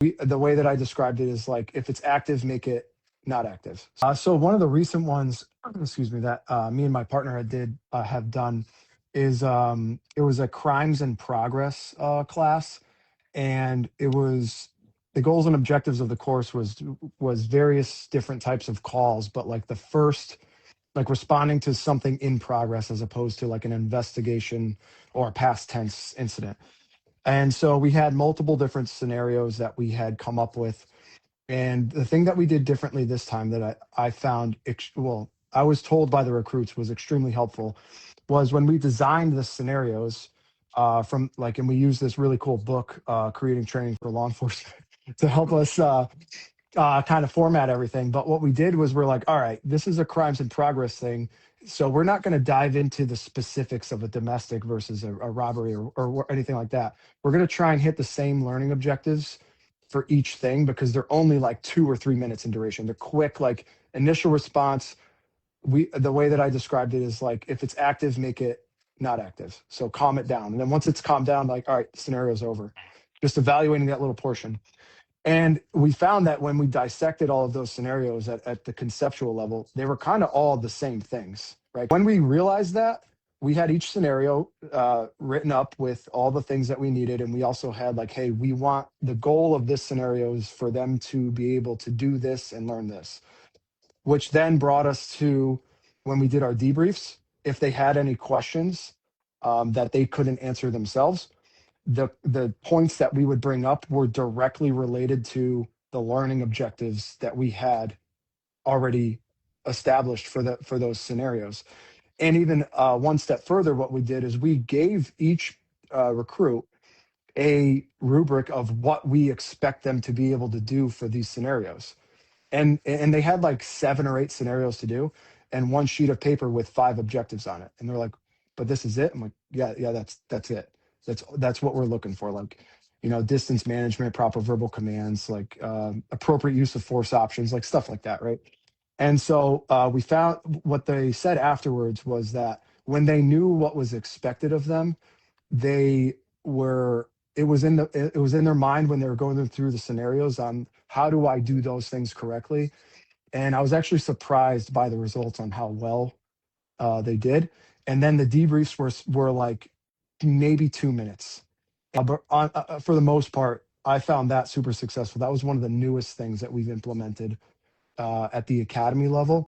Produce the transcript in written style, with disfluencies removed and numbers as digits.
The way that I described it is like if it's active, make it not active. So one of the recent ones, excuse me, that me and my partner have done is it was a crimes in progress class, and it was the goals and objectives of the course was various different types of calls, but like the first, like responding to something in progress as opposed to like an investigation or a past tense incident. And so we had multiple different scenarios that we had come up with. And the thing that we did differently this time that I found, well, I was told by the recruits was extremely helpful was when we designed the scenarios from like, and we used this really cool book, Creating Training for Law Enforcement, to help us kind of format everything. But what we did was we're like, all right, this is a crimes in progress thing. So we're not going to dive into the specifics of a domestic versus a robbery or anything like that. We're going to try and hit the same learning objectives for each thing because they're only like 2 or 3 minutes in duration. They're quick, like initial response. The way that I described it is like if it's active, make it not active. So calm it down. And then once it's calmed down, like, all right, the scenario's over. Just evaluating that little portion. And we found that when we dissected all of those scenarios at the conceptual level, they were kind of all the same things, right? When we realized that, we had each scenario written up with all the things that we needed. And we also had like, hey, we want the goal of this scenario is for them to be able to do this and learn this, which then brought us to when we did our debriefs, if they had any questions that they couldn't answer themselves, the points that we would bring up were directly related to the learning objectives that we had already established for those scenarios. And even one step further, what we did is we gave each recruit a rubric of what we expect them to be able to do for these scenarios. And they had like 7 or 8 scenarios to do and one sheet of paper with 5 objectives on it. And they're like, but this is it? I'm like, yeah, that's it. That's what we're looking for. Like, distance management, proper verbal commands, like appropriate use of force options, like stuff like that, right? And so we found what they said afterwards was that when they knew what was expected of them, they were it was in their mind when they were going through the scenarios on how do I do those things correctly. And I was actually surprised by the results on how well they did. And then the debriefs were like maybe 2 minutes. But for the most part, I found that super successful. That was one of the newest things that we've implemented at the academy level.